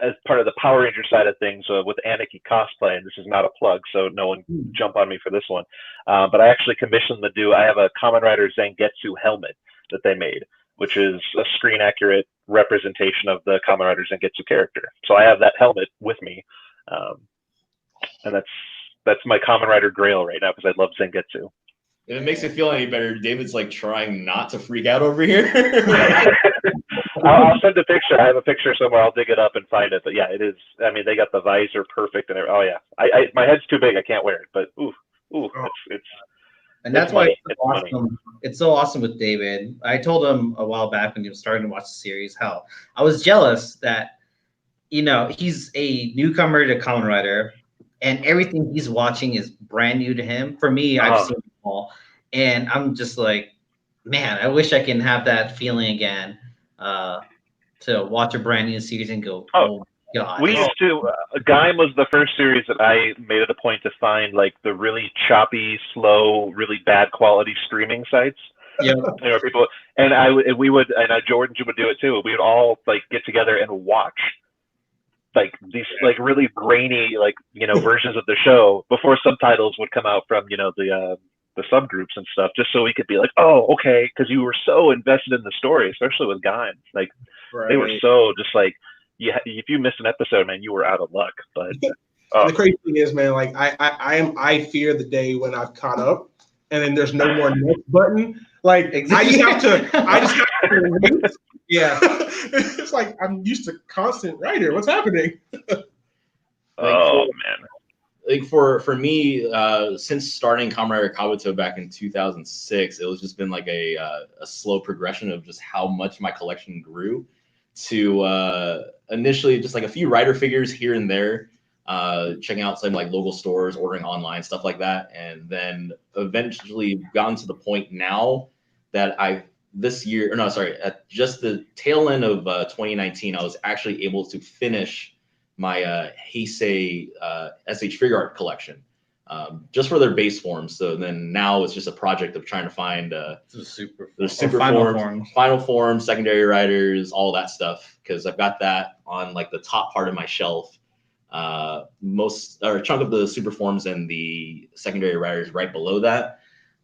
as part of the Power Ranger side of things with Anarchy cosplay, and this is not a plug, so no one jump on me for this one. But I actually commissioned them to do. I have a Kamen Rider Zangetsu helmet that they made, which is a screen accurate representation of the Kamen Rider Zangetsu character. So I have that helmet with me, and that's my Kamen Rider Grail right now because I love Zangetsu. If it makes it feel any better, David's like trying not to freak out over here. I'll send a picture. I have a picture somewhere. I'll dig it up and find it. But yeah, it is. I mean, they got the visor perfect and oh yeah. My head's too big. I can't wear it. But it's. And that's why it's awesome. It's so awesome with David. I told him a while back when he was starting to watch the series how I was jealous that he's a newcomer to Kamen Rider, and everything he's watching is brand new to him. For me, I've seen them all, and I'm just like, man, I wish I can have that feeling again. To watch a brand new series and go, oh god. We used to. Gaim was the first series that I made it a point to find like the really choppy, slow, really bad quality streaming sites. Yeah. People, and Jordan would do it too. We would all like get together and watch like these like really grainy versions of the show before subtitles would come out from the subgroups and stuff, just so we could be like, oh, okay, because you were so invested in the story, especially with Gaim. Like they were so just like, yeah, if you missed an episode, man, you were out of luck. But the crazy thing is, man, like I fear the day when I've caught up, and then there's no more next button. Like exactly. I just have to wait. Yeah, it's like I'm used to constant writer. What's happening? Man. Like for me, since starting Kamen Rider Kabuto back in 2006, it was just been like a slow progression of just how much my collection grew to initially just like a few Rider figures here and there, checking out some like local stores, ordering online, stuff like that. And then eventually gotten to the point now that at just the tail end of 2019, I was actually able to finish my Heisei SH figure art collection, just for their base forms. So then now it's just a project of trying to find the super forms, final forms, secondary riders, all that stuff. Because I've got that on like the top part of my shelf, Most or a chunk of the super forms and the secondary riders right below that.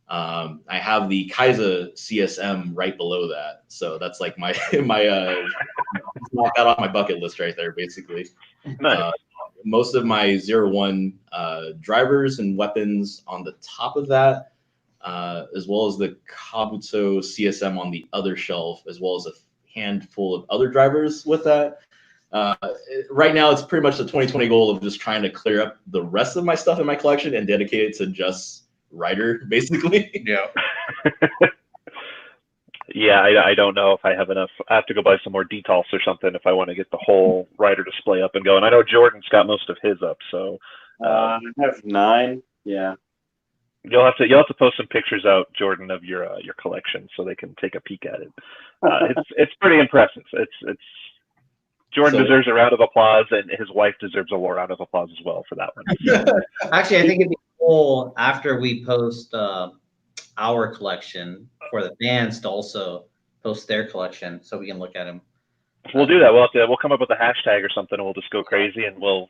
I have the Kaiser CSM right below that, so that's like my knock that off my bucket list right there, basically. Nice. Most of my 01 drivers and weapons on the top of that, as well as the Kabuto CSM on the other shelf, as well as a handful of other drivers with that. Right now, it's pretty much the 2020 goal of just trying to clear up the rest of my stuff in my collection and dedicate it to just Rider, basically. Yeah. Yeah, I don't know if I have enough. I have to go buy some more details or something if I want to get the whole Rider display up and going. I know Jordan's got most of his up, so I have 9. Yeah. you'll have to post some pictures out, Jordan, of your collection so they can take a peek at it. It's pretty impressive. It's Jordan deserves a round of applause, and his wife deserves a round of applause as well for that one. Actually, I think it'd be cool after we post our collection for the fans to also post their collection so we can look at them. We'll do that. We'll come up with a hashtag or something, and we'll just go crazy, and we'll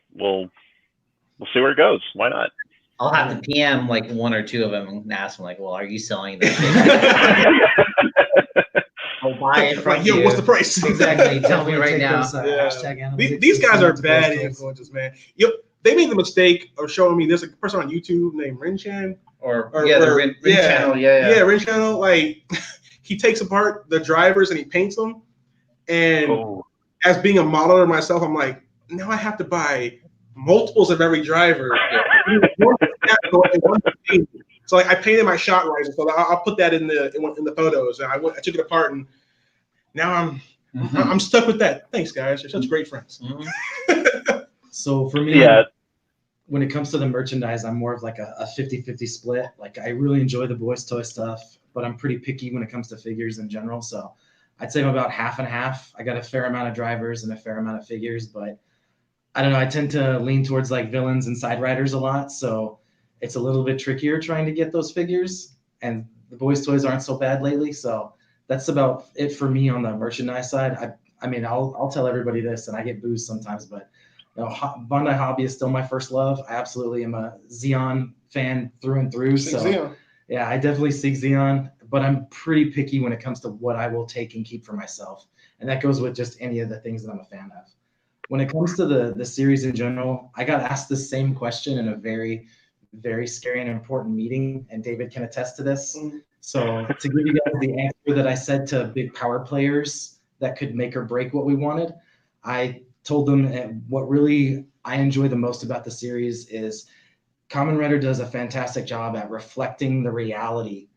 see where it goes. Why not? I'll have to PM like 1 or 2 of them and ask them like, "Well, are you selling this?" I'll buy it from yo, you. what's the price? Exactly. Tell me right now. These guys are bad influencers, man. They made the mistake of showing me this person on YouTube named Rinchan. Or the Rin channel. Yeah, Rin channel. Like he takes apart the drivers and he paints them. And as being a modeler myself, I'm like, now I have to buy multiples of every driver. So like I painted my shot riser, so I'll put that in the photos. And I took it apart, and now I'm stuck with that. Thanks, guys. You're such great friends. Mm-hmm. So for me, when it comes to the merchandise, I'm more of like a 50-50 split. Like I really enjoy the boys' toy stuff, but I'm pretty picky when it comes to figures in general. So I'd say I'm about half and half. I got a fair amount of drivers and a fair amount of figures, but I don't know. I tend to lean towards like villains and side riders a lot. So it's a little bit trickier trying to get those figures, and the boys' toys aren't so bad lately. So that's about it for me on the merchandise side. I mean, I'll tell everybody this, and I get boozed sometimes, but Bandai Hobby is still my first love. I absolutely am a Xeon fan through and through. So yeah, I definitely seek Xeon, but I'm pretty picky when it comes to what I will take and keep for myself. And that goes with just any of the things that I'm a fan of. When it comes to the series in general, I got asked the same question in a very, very scary and important meeting, and David can attest to this. So to give you guys the answer that I said to big power players that could make or break what we wanted, I told them what really I enjoy the most about the series is Kamen Rider does a fantastic job at reflecting the reality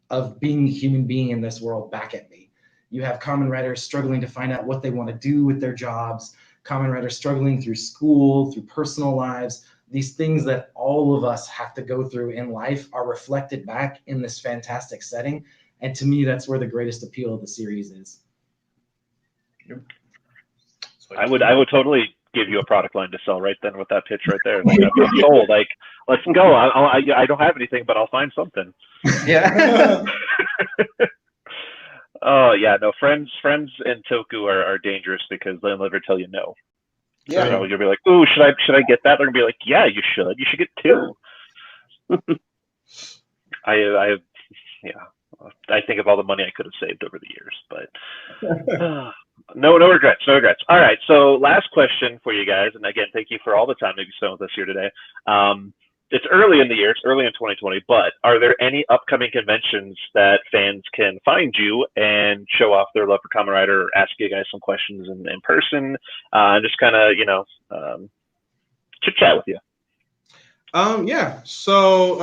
of being a human being in this world back at me. You have Kamen Riders struggling to find out what they want to do with their jobs, Kamen Riders struggling through school, through personal lives. These things that all of us have to go through in life are reflected back in this fantastic setting. And to me, that's where the greatest appeal of the series is. I would totally give you a product line to sell right then with that pitch right there. Like, I'm sold. Like, let's go. I don't have anything, but I'll find something. Yeah. Oh yeah, no, friends and Toku are dangerous because they'll never tell you no. Yeah. So you'll be like, ooh, should I get that? They're gonna be like, yeah, you should. You should get 2. I think of all the money I could have saved over the years, but no regrets. All right, so last question for you guys, and again, thank you for all the time that you spent with us here today. It's early in the year, it's early in 2020, but are there any upcoming conventions that fans can find you and show off their love for Kamen Rider, or ask you guys some questions in person, and just kind of, chit chat with you? Yeah. So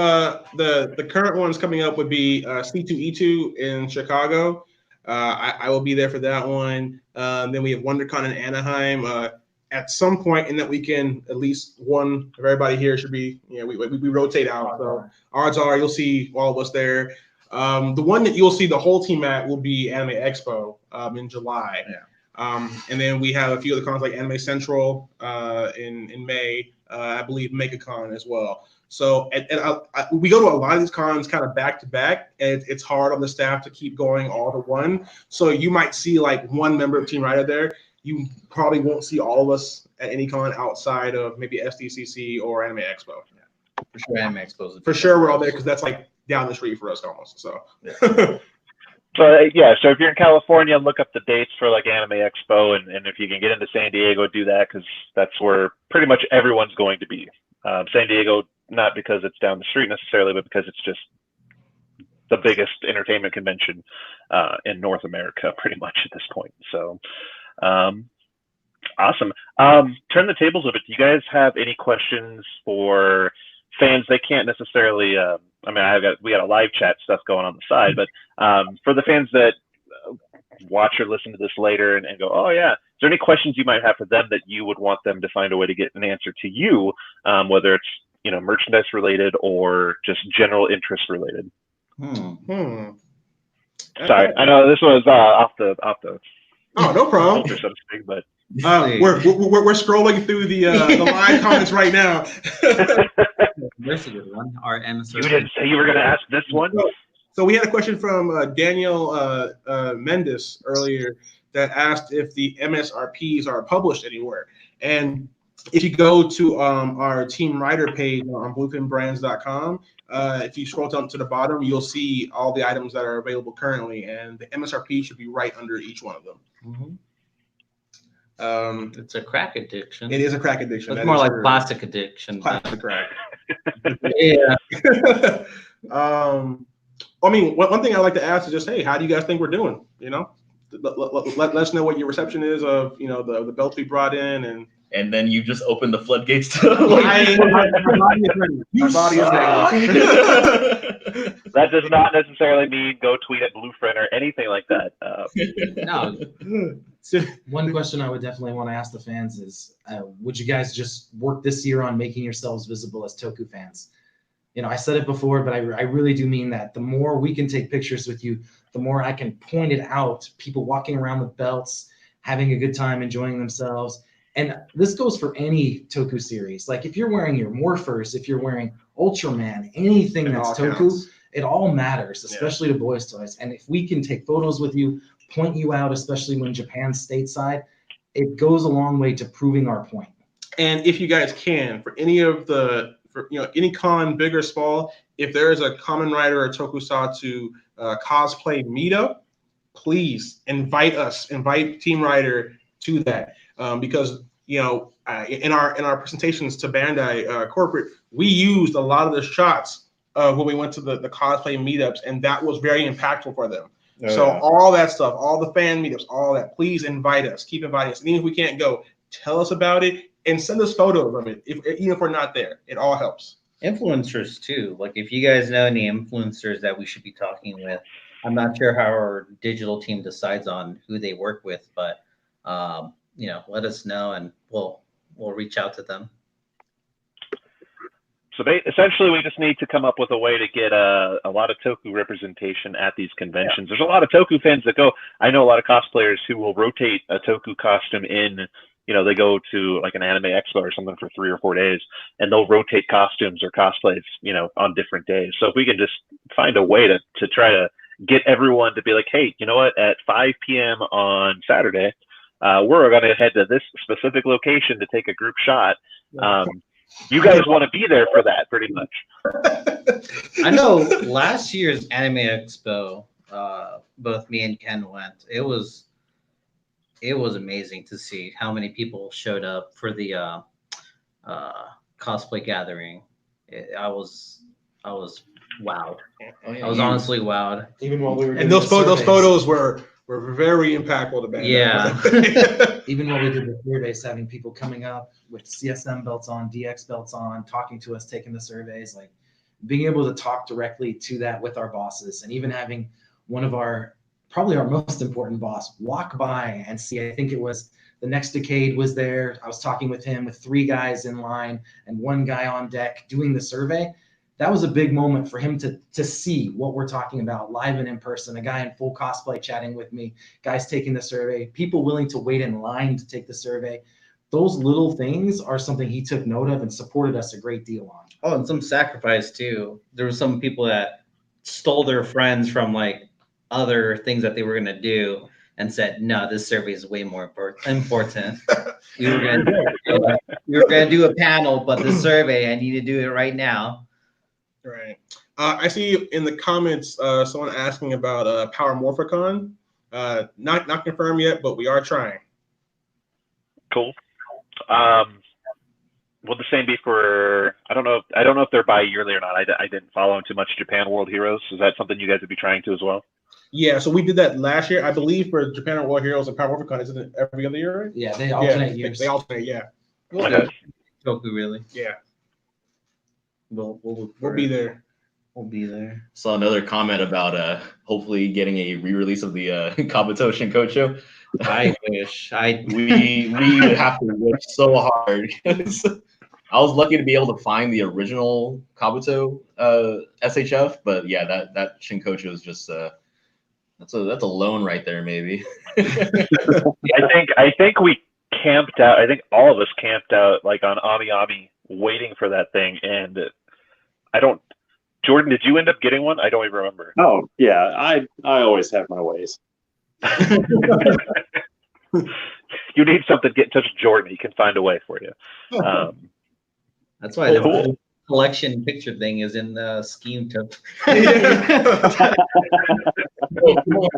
the current ones coming up would be C2E2 in Chicago. I will be there for that one. Then we have WonderCon in Anaheim. At some point in that weekend, at least one of everybody here should be. We rotate out. So odds are you'll see all of us there. The one that you'll see the whole team at will be Anime Expo in July. Yeah. And then we have a few other cons like Anime Central in May. I believe MegaCon as well. So we go to a lot of these cons kind of back to back, and it's hard on the staff to keep going all to one. So you might see like one member of Team Rider there. you probably won't see all of us at any con outside of maybe SDCC or Anime Expo. For sure, Anime Expo. For sure, we're all there because that's like down the street for us almost. So. So so if you're in California, look up the dates for like Anime Expo, and if you can get into San Diego, do that because that's where pretty much everyone's going to be. San Diego, not because it's down the street necessarily, but because it's just the biggest entertainment convention in North America, pretty much at this point. So, awesome. Turn the tables a bit. Do you guys have any questions for fans? They can't necessarily. I mean, we got a live chat stuff going on the side, but for the fans that watch or listen to this later and go, oh yeah, is there any questions you might have for them that you would want them to find a way to get an answer to you, whether it's merchandise related or just general interest related? Sorry, I know this was off the. Oh, no problem. So to speak, but we're scrolling through the live comments right now. There's a good one. Our MSRP. You didn't say you were going to ask this one. So we had a question from Daniel Mendes earlier that asked if the MSRPs are published anywhere. And if you go to our Team Rider page on bluefinbrands.com, if you scroll down to the bottom, you'll see all the items that are available currently, and the MSRP should be right under each one of them. It's a crack addiction. It is a crack addiction. It's more like plastic addiction. Plastic crack. Yeah. I mean, one thing I like to ask is just, hey, how do you guys think we're doing? Let us know what your reception is of the belts we brought in, and then you just open the floodgates to my body is ready. My body is ready. That does not necessarily mean go tweet at Bluefin or anything like that. No. One question I would definitely want to ask the fans is, would you guys just work this year on making yourselves visible as Toku fans? I said it before, but I really do mean that. The more we can take pictures with you, the more I can point it out, people walking around with belts, having a good time, enjoying themselves. And this goes for any Toku series. Like if you're wearing your Morphers, if you're wearing Ultraman, anything that's Toku, it all matters, especially to Boys Toys. And if we can take photos with you, point you out, especially when Japan's stateside, it goes a long way to proving our point. And if you guys can, for any of any con, big or small, if there is a Kamen Rider or Tokusatsu cosplay meetup, please invite Team Rider to that. Because in our presentations to Bandai corporate, we used a lot of the shots when we went to the cosplay meetups, and that was very impactful for them. All that stuff, all the fan meetups, all that, please invite us. Keep inviting us. And even if we can't go, tell us about it and send us photos of it. Even if we're not there, it all helps. Influencers too. Like if you guys know any influencers that we should be talking with, I'm not sure how our digital team decides on who they work with, but let us know and we'll reach out to them. So essentially, we just need to come up with a way to get a lot of Toku representation at these conventions. Yeah. There's a lot of Toku fans that go. I know a lot of cosplayers who will rotate a Toku costume in. They go to like an Anime Expo or something for 3 or 4 days, and they'll rotate costumes or cosplays, on different days. So if we can just find a way to try to get everyone to be like, hey, you know what? At 5 p.m. on Saturday, we're going to head to this specific location to take a group shot. You guys want to be there for that, pretty much. I know last year's Anime Expo, both me and Ken went. It was amazing to see how many people showed up for the cosplay gathering. I was wowed. Oh, yeah. I was honestly wowed. Even while we were doing those photos were very impactful to Bandai. Yeah. Even while we did the surveys, having people coming up with CSM belts on, DX belts on, talking to us, taking the surveys, like being able to talk directly to that with our bosses, and even having one of probably our most important boss walk by and see. I think it was the Next Decade was there. I was talking with him with 3 guys in line and 1 guy on deck doing the survey. That was a big moment for him to see what we're talking about live and in person. A guy in full cosplay chatting with me, guys taking the survey, people willing to wait in line to take the survey. Those little things are something he took note of and supported us a great deal on. Oh, and some sacrifice too. There were some people that stole their friends from like other things that they were going to do and said, "No, this survey is way more important. We were gonna do a panel, but the survey, I need to do it right now." Right. I see in the comments someone asking about Power Morphicon. Not confirmed yet, but we are trying. Cool. Will the same be for? I don't know if they're bi-yearly or not. I didn't follow too much Japan World Heroes. Is that something you guys would be trying to as well? Yeah, so we did that last year, I believe, for Japan World Heroes and Power Morphicon. Isn't it every other year? Right? Yeah, they alternate years. They alternate. Yeah. We'll Okay. do it. Goku, really? Yeah. We'll be there. We'll be there. Saw another comment about hopefully getting a re-release of the Kabuto Shinkocho. I wish. We would have to work so hard. I was lucky to be able to find the original Kabuto SHF, but yeah, that Shinkocho is just that's a loan right there, maybe. I think we camped out. I think all of us camped out like on Ami Ami waiting for that thing, and I don't. Jordan, did you end up getting one? I don't even remember. Oh yeah, I always have my ways. You need something to get in touch with Jordan. He can find a way for you. That's why cool. the collection picture thing is in the scheme to.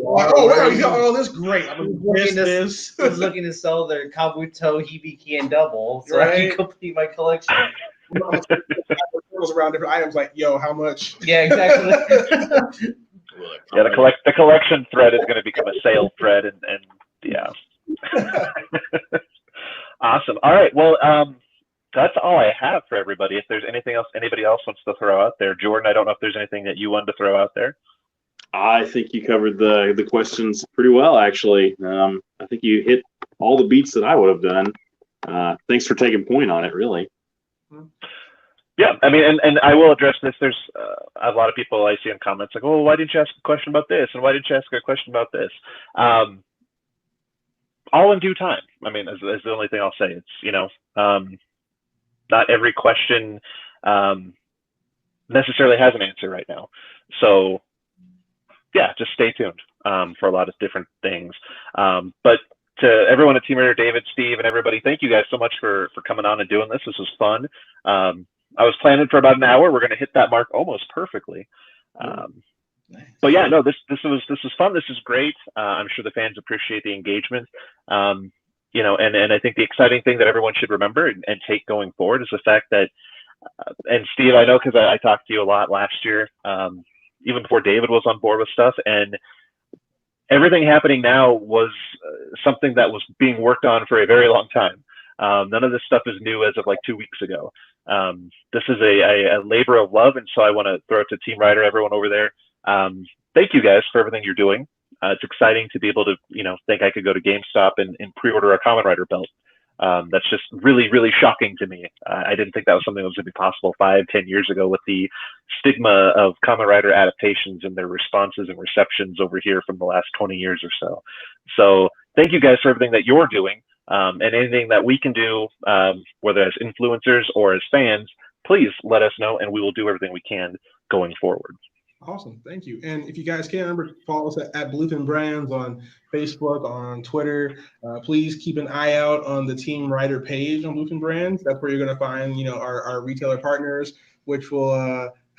Wow, you got all this great. I was looking to sell their Kabuto, Hibiki, and Double, so I Right. can complete my collection. Around different items, like, yo, how much? Yeah, exactly. Yeah, the collection thread is going to become a sales thread, and yeah. Awesome. All right. Well, that's all I have for everybody. If there's anything else anybody else wants to throw out there, Jordan, I don't know if there's anything that you wanted to throw out there. I think you covered the questions pretty well, actually. I think you hit all the beats that I would have done. Thanks for taking point on it, really. Yeah, I mean, and I will address this. There's a lot of people I see in comments like, "Oh, why didn't you ask a question about this? And why didn't you ask a question about this?" All in due time. I mean, is the only thing I'll say. It's not every question necessarily has an answer right now. So yeah, just stay tuned for a lot of different things. But to everyone at Team Raider, David, Steve, and everybody, thank you guys so much for coming on and doing this. This was fun. I was planning for about an hour. We're going to hit that mark almost perfectly. But yeah, no, this was fun. This is great. I'm sure the fans appreciate the engagement. And I think the exciting thing that everyone should remember and take going forward is the fact that, and Steve, I know because I talked to you a lot last year, even before David was on board with stuff, and everything happening now was something that was being worked on for a very long time. None of this stuff is new as of like 2 weeks ago. This is a labor of love, and so I want to throw it to Team Rider, everyone over there. Thank you guys for everything you're doing. It's exciting to be able to, think I could go to GameStop and pre-order a Kamen Rider belt. That's just really, really shocking to me. I didn't think that was something that was going to be possible 5-10 years ago with the stigma of Kamen Rider adaptations and their responses and receptions over here from the last 20 years or so. So thank you guys for everything that you're doing, and anything that we can do, whether as influencers or as fans, please let us know, and we will do everything we can going forward. Awesome. Thank you. And if you guys can't remember, follow us at Bluefin Brands on Facebook, on Twitter. Please keep an eye out on the Team Rider page on Bluefin Brands. That's where you're going to find, our retailer partners, which will,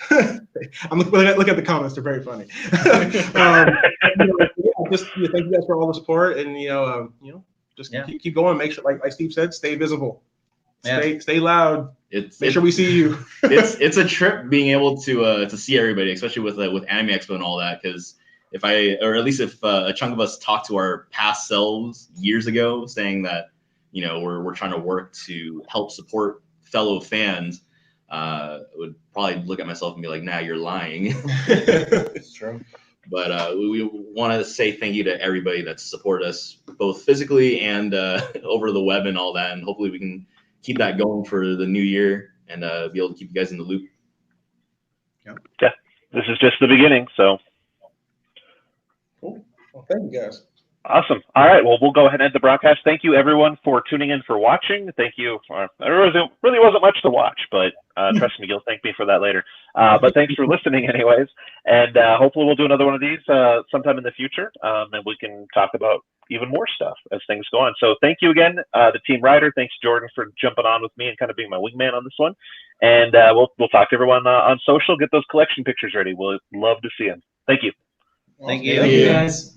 I'm look at the comments. They're very funny. Thank you guys for all the support, and, keep going. Make sure, like Steve said, stay visible. Stay loud. Make sure we see you. It's a trip being able to see everybody, especially with Anime Expo and all that. Because if a chunk of us talked to our past selves years ago, saying that we're trying to work to help support fellow fans, would probably look at myself and be like, "Nah, you're lying." It's true. But we want to say thank you to everybody that's supported us both physically and over the web and all that, and hopefully we can keep that going for the new year and be able to keep you guys in the loop. Yeah, this is just the beginning. So cool. Well, thank you guys. Awesome. All right. Well, we'll go ahead and end the broadcast. Thank you, everyone, for tuning in, for watching. Thank you. There really wasn't much to watch, but trust me, you'll thank me for that later. But thanks for listening anyways. And hopefully we'll do another one of these sometime in the future, and we can talk about even more stuff as things go on. So thank you again, the Team Rider. Thanks, Jordan, for jumping on with me and kind of being my wingman on this one. And we'll talk to everyone on social. Get those collection pictures ready. We'll love to see them. Thank you. Thank you. Thank you, guys.